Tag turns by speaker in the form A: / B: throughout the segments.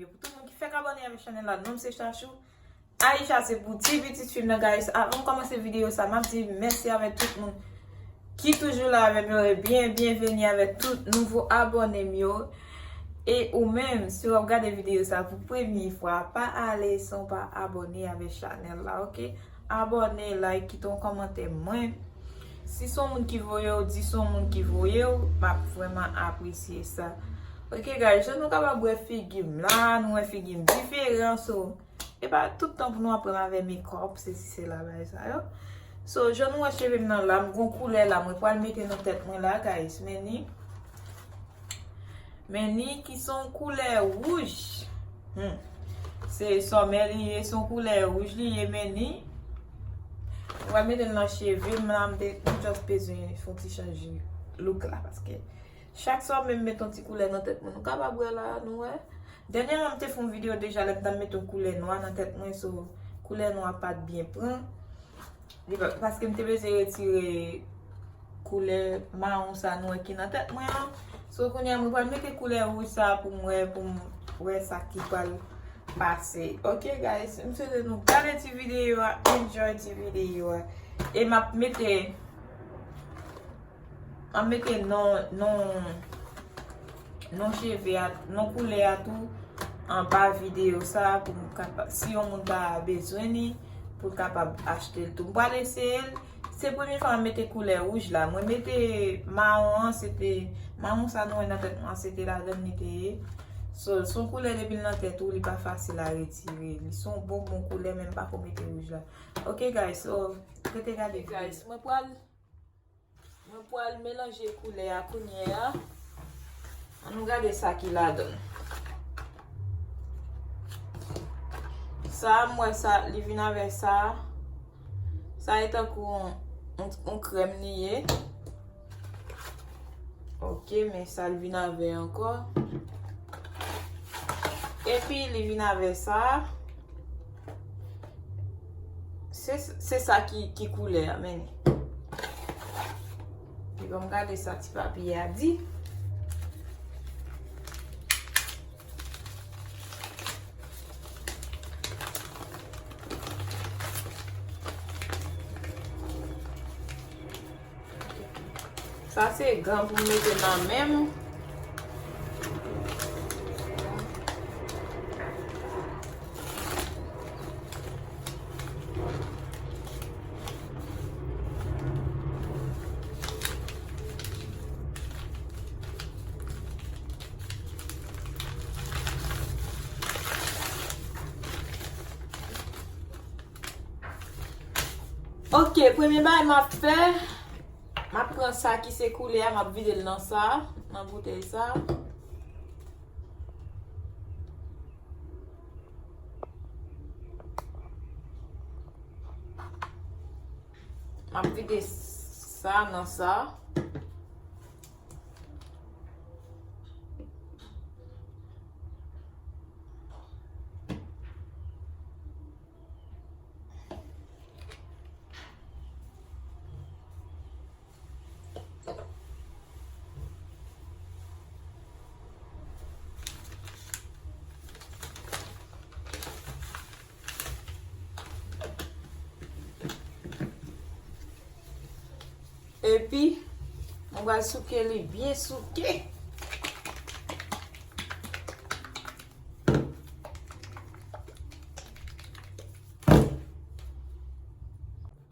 A: vidéo. Pour tout le monde qui fait abonner à la chaîne là, non c'est Chachou. Aïcha c'est pour petit film guys. Avant de commencer la vidéo, ça m'a dit merci avec tout le monde qui toujours là avec moi. Bienvenue avec tout nouveau abonné mieux. Et ou même si vous regardez la vidéo ça pour première fois, pas aller sans pas abonner avec la chaîne là, ok? Abonnez, like, quittez un commentaire moi. Si son monde qui voyait, dis son monde qui voyait, m'a vraiment apprécié ça. Ok guys, je nous capable de figure là, nous figure différent so. Et pas tout le temps pour nous apprendre avec mes corps, c'est là ça yo. So je nous cheveux dans là, mon couleur là, moi pour le mettre dans tête moi là guys, meni qui sont couleur rouge. C'est sommeil et son couleur rouge lié meni. On va mettre dans les cheveux, madame, juste besoin de changer look là parce que chaque soir même mettre un petit couleur dans tête nous capable là nous ouais. Dernièrement j'ai fait une vidéo déjà là mettre une couleur noire dans tête moi so couleur noire pas bien prend parce que m'était besoin retirer couleur marron ça noir qui dans tête moi so qu'on y a moi mettre couleur rouge ça pour ouais ça qui va passer. OK guys, je vais nous regarder cette vidéo, enjoy cette vidéo et m'a mettre non cheveux non couleur tout en bas vidéo ça pour si on a besoin pour capable acheter tout. Pour laisser c'est la première fois mettre couleur rouge là. Moi mettre marron c'était marron ça non dans tête c'était la dernière. Son couleur depuis dans tête ou il pas facile à retirer. Ils sont bon couleur même pas pour mettre rouge là. OK guys, so regardez guys, moi pour mélanger couleur à couleur. On regarde ça qui la donne. Ça moi ça il vient avec ça. Ça est un coup on crème nié. OK, mais ça il vient avec encore. Et puis, il vient avec ça. C'est ça qui coulait. Amen. Puis, on regarde ça, petit papier a dit. Ça, c'est grand pour mettre dans la même. OK, premier bail m'a fait. M'a prend ça qui s'est coulé, m'a vidé dans ça, m'a bouteille ça. M'a vidé ça dans ça. Et puis, on va souquer les bien souquer.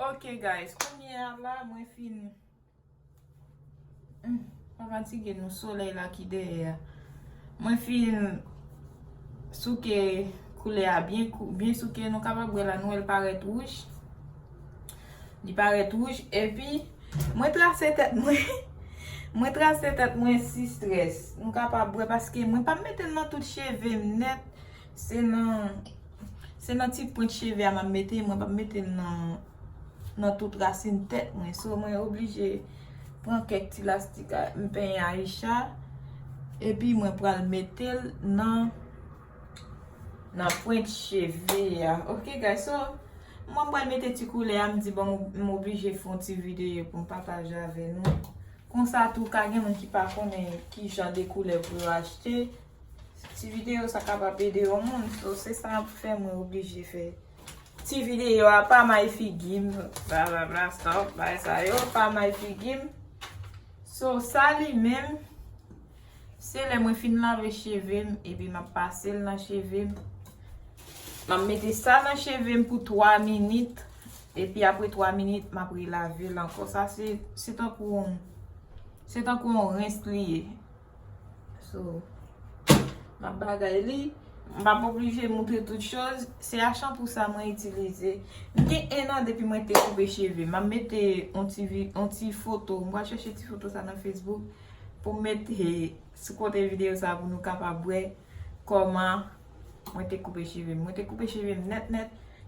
A: OK guys, première là, moi fini. On va tirer le soleil là qui derrière. Moi fini souquer couleur bien souquer, nous capable la nouvelle paraît rouge. Il paraît rouge et puis moi tracer tête moi si stress nous capable parce que moi pas mettre dans tout cheveux net c'est dans petit point de cheveux à mettre moi pas mettre dans toute racine tête moi so moi obligé prendre quelques élastiques me peigner Aïcha et puis moi pour le mettre dans point de cheveux. OK guys, so moi je vais mettre petit couleur me dit bon m'obligé faire une petite vidéo pour partager avec nous. Comme ça tout quelqu'un qui pas connaît qui genre de couleurs pour acheter. Ti vidéo ça capable aider au monde. So c'est ça pour faire moi obligé faire. Ti vidéo a pas my figim, bla bla bla stop, bah ça yo pas my figim. So ça lui même c'est les moi fin laver cheveux et puis m'a passer dans cheveux. M'a mettre ça dans cheveux pour 3 minutes et puis après 3 minutes m'a pris laver encore ça c'est un coup on rince lié. So ma bagaille li m'a pas obligé de montrer toute chose, c'est achat pour ça moi utiliser. J'ai un an depuis moi te couper cheveux, m'a mettre un petit photo, moi chercher petite photo ça dans Facebook pour mettre sur côté vidéo ça pour nous capable voir comment moi te couper cheveux. Moi te couper cheveux net.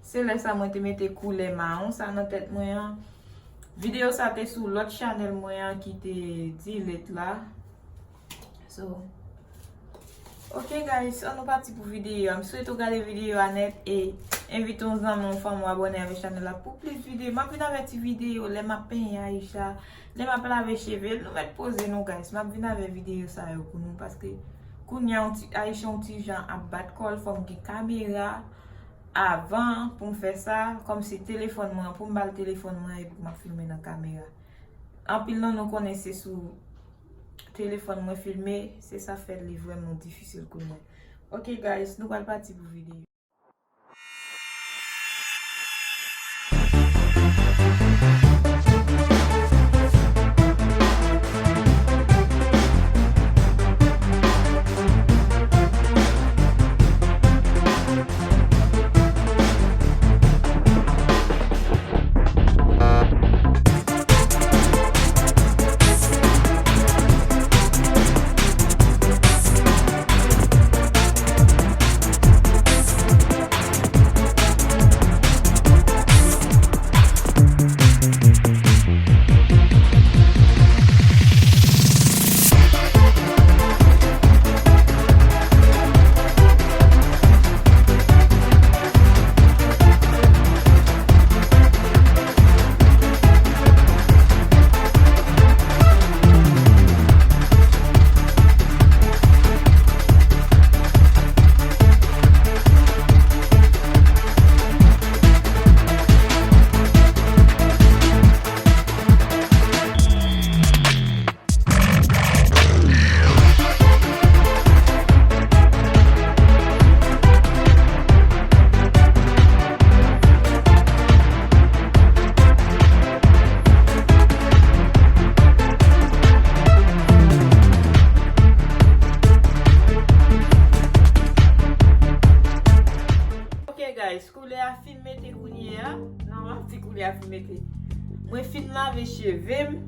A: C'est là ça moi te mettre couleur marron ça dans tête moi. Vidéo ça te sur l'autre channel moi qui te dit là. So ok guys, on est parti pour vidéo. Je souhaite regarder la vidéo à net et invitons les amis à abonner à la chaîne pour plus de vidéos. Je vais avec une vidéo, les ma peine Aïcha, les ma avec cheveux, nous mettre poser nous guys. Je vais avec vidéo ça pour nous parce que quand y a Aïcha un petit gens à battre call from une caméra avant pour me faire ça comme si téléphone moi pour me battre téléphone moi et pour me filmer dans la caméra. En pile nous connaissons sous téléphone moi filmé, c'est ça fait les vraiment difficile pour moi. Ok guys, nous allons partir pour vidéo. Moi fin laver cheveux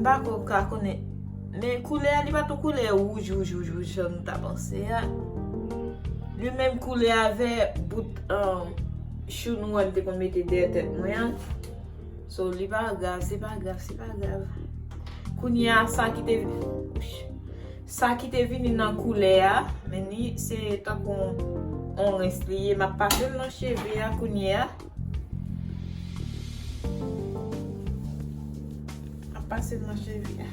A: m'pa ko ka connaît mais couleur li pas ton couleur rouge j'en t'a pensé lui même couleur avec bout chou noir te qu'on mettait derrière tête moi so li pas grave c'est pas grave kounya ça qui te venu dans couleur mais ni c'est tant qu'on on reste lié m'a passé dans cheveux kounya passer dans cheveux.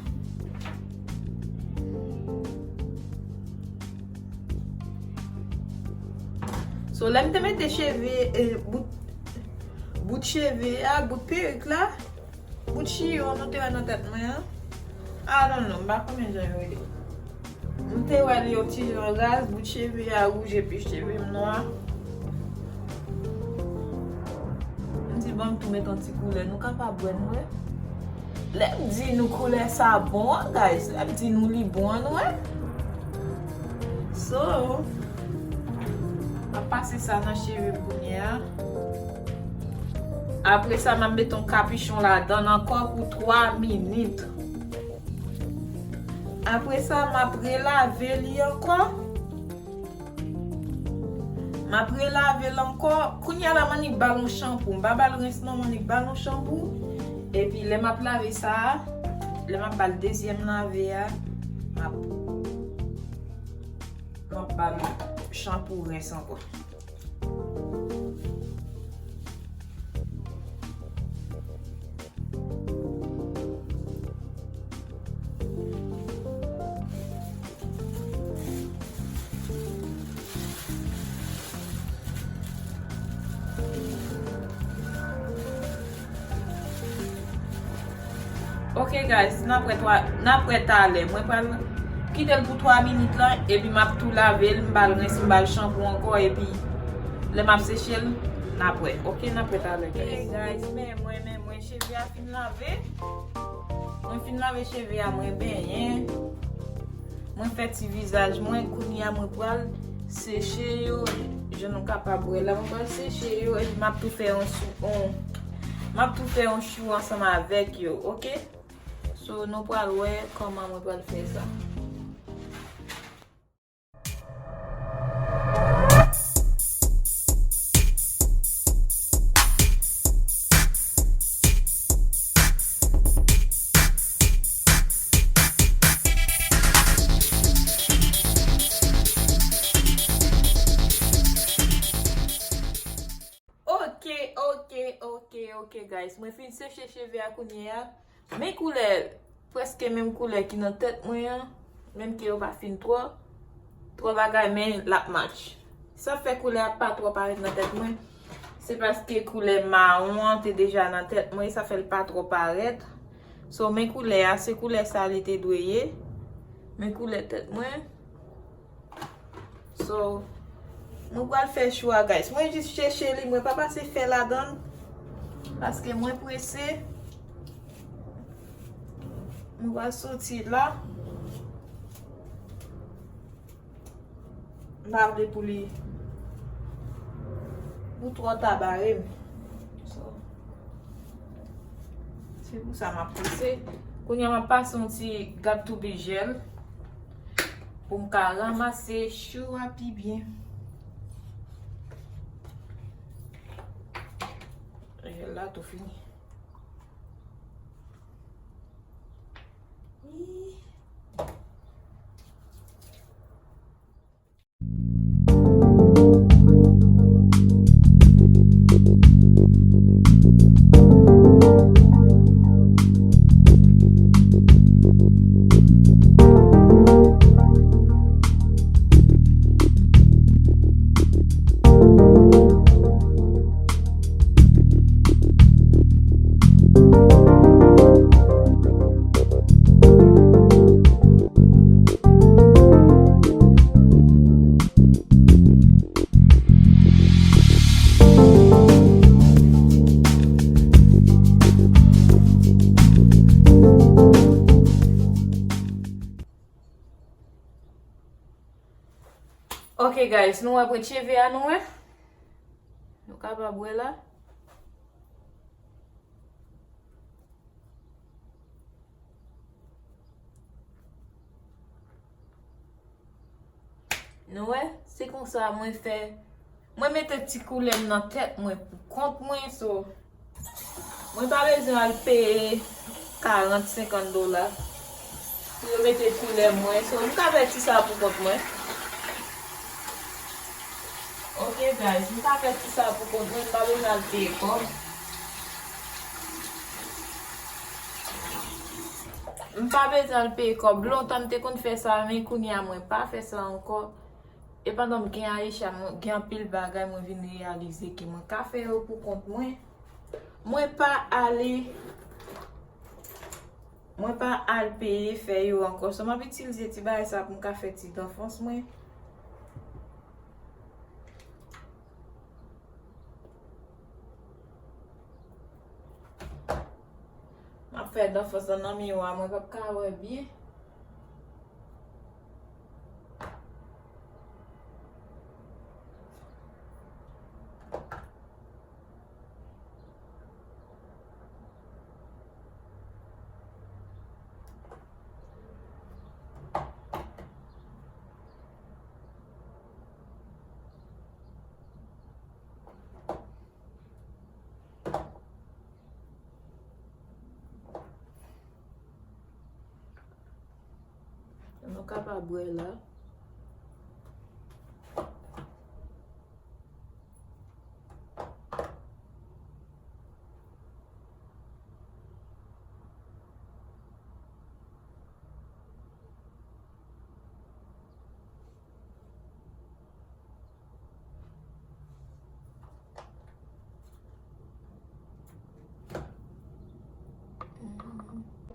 A: So là me mettre cheveux bout de cheveux bout de perruque là bout de chignon on te dans tête moi ah non pas combien j'ai on te va aller au petit gaz bout de cheveux rouge et puis cheveux noirs on dit bon tout mettre un petit couleur nous capable boire nous let dit nous couleur ça bon guys let dit nous li bon ouais so on va passer ça dans cheveux première après ça m'a mettre ton capuchon là dedans encore pour 3 minutes après ça m'a prélaver li encore m'a prélaver encore kounya la mani ballon shampoing ba bal rince non mani ballon shampoing. Et puis, les m'a lavé ça, les m'a pas le deuxième lavé, m'a pas le shampoing rince encore. Ok guys, nan prêt ale. Mwen pral kite l pou 3 minutes la, epi map tout lave, mbal rinse, mbal shampoo encore, epi le map seche l, nan prêt. Ok, nan prêt ale guys. Guys, mwen cheve a fin lave. Mwen fin lave cheve a mwen ben, mwen fè ti visage mwen, kouni a mwen pral seche yo, je nou kapab wè la, mwen pral seche yo, epi map tout fè un chou ansama avek yo, ok? So, nou pral wè koman mwen pral fè sa. Ok guys, mwen fin seche cheve a kounye a. Men koule, preske menm koule ki nan tet mwen, menm ki yo pa fin tro bagay men lap match. Sa fe koule a pa tro paret nan tet mwen, se paske koule marron te deja nan tet mwen, sa fe l pa tro paret. So men koule a, se koule sa li te dweye, men koule tet mwen. So, mwen pral fè choua guys. Mwen jis chèche li, mwen pa pase fè la don. Paske mwen presse. Mwen va soti la. Marde pou li. Pou tro tabarem. So. Se pou sa ma presse. Konya ma pa senti gâteau bigel. Pou mka ramase chou api bien. Là, tout fini. Ok guys, nou apre cheve a nou nou kapab wè la. Nou wè, se kon sa mwen fè. Mwen mette ti koulem nan tèt mwen pou kont mwen so. Mwen pa bezon al peye $40-50. Si yo mette koulem mwen so, mwen ka fè ti sa pou kont mwen. Ok guys, mwen ka fè ti sa pou kont mwen, pa bezon al peye kom. Mwen pa bezon al peye kom. Lontan te kon fè sa, men kouni a mwen pa fè sa ankon. E pandan mwen gen Aisha, mwen gen pil bagay mwen vin realize ki mwen ka fè yo pou kont mwen. Mwen pa al peye fè yo ankon. So mwen bitilize ti bagay sa pou mwen ka fè ti d'enfance mwen. Mwen fè d'enfance nan mi yo a mwen pa ka wè biye. Nou kapab wè la.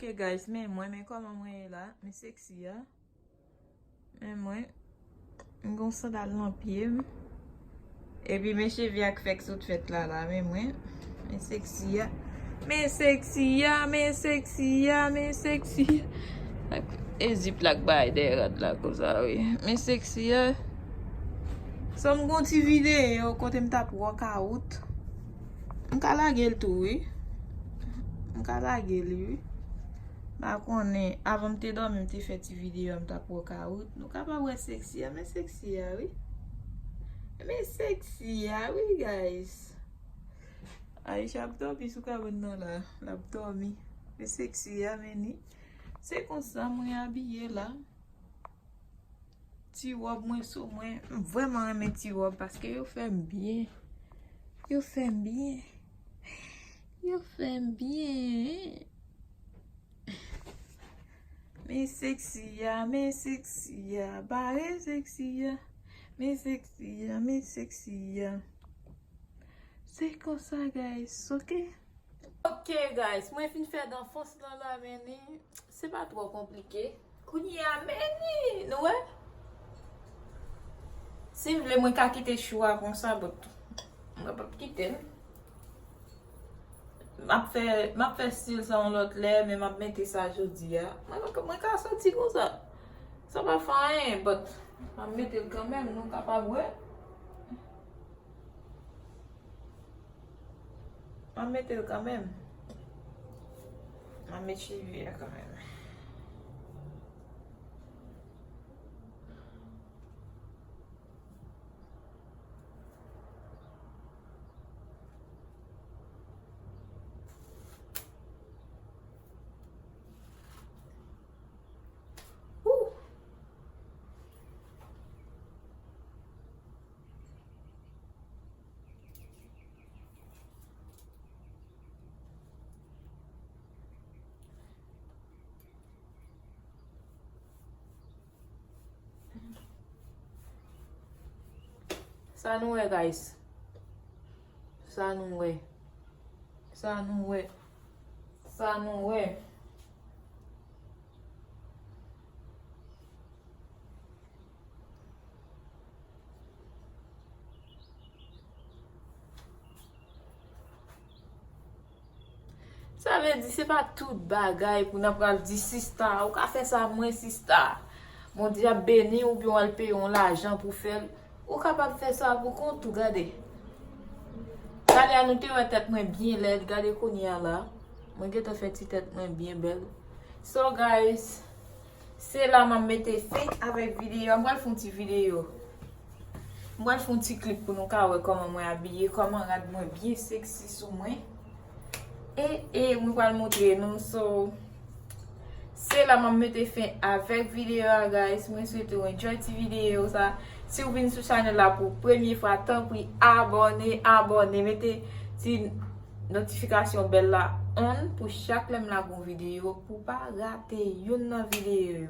A: Ok guys, men koman mwen la, men seksi ya. Men mwen gon sandal nan pied. Et puis men cheveux ak fek sot fet la, men mwen seksi ya. Men seksi ya, men seksi ya, men seksi ya. E zip lak bay de rad la ko sa we. Men seksi ya. Som gon ti video kote m tap workout. M ka lage l tou we. M ka lage l we. Ba konen avan te dormi m te fet ti video m tap workout. Nou ka pa we seksi ya, men seksi ya we. Men seksi ya we guys. Aisha ap dormi sou ka bon nan la. La ap dormi. Men seksi ya meni. Se kon sa mwen abye la. Ti robe mwen sou mwen. Vraiment reme ti robe paske yo fèm bien. Yo fèm bien. Yo fèm bien. Men seksi ya, men seksi ya. Bare seksi ya. Men seksi ya, men seksi ya. Se kon sa guys, ok? Ok guys, mwen fin fè d'enfance nan la meni. Se pa tro komplike. Kounye a meni, nou we? Si vle mwen ka kite choua kon sa, bot mwen pa kite. Map fè stil sa on lot lè, men map mette sa jodi ya. Mwen ka soti kon sa. Sa pa fayen, bot map mette l kanmen, nou kapab we. Map mette l kanmen. Map mette cheveux ya kanmen. Sa nou we guys. Sa nou we. Sa nou we. Sa nou we. Sa ve di se pa tout bagay pou nan pral di 6 star. Ou ka fe sa mwen 6 star. Mon diya beni ou bi wal payon l'ajan pou fel. Ou kapab fè sa pou kontou, gade. Gade anote wè tèt mwen bien led, gade konye la. Mwen get a fè ti tèt mwen bien bel. So guys, se la mwen mette fè avèk video. Mwen fè ti video. Mwen fè ti klip pou nou ka wè koman mwen abye, koman rad mwen bien seksi sou mwen. E mwen pal montre nou. So, se la mwen mette fè avèk video guys. Mwen souwete ou enjoy ti video sa. Si vous venez sur la chaîne là pour la première fois, tant pis, abonnez, mettez une notification belle là on pour chaque vidéo pour pas rater une vidéo.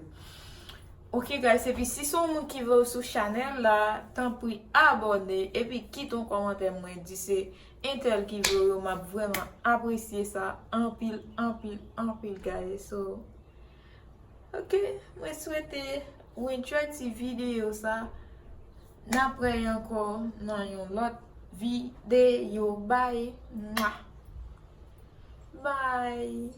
A: Ok guys, et puis si son monde qui veut sur la chaîne là, tant pis, abonnez et puis quitte un commentaire moi dit c'est Intel qui veut, m'a vraiment apprécié ça en pile guys. So ok, moi souhaite ou enjoy cette vidéo ça. Napre encore dans une autre vidéo. Bye. Bye.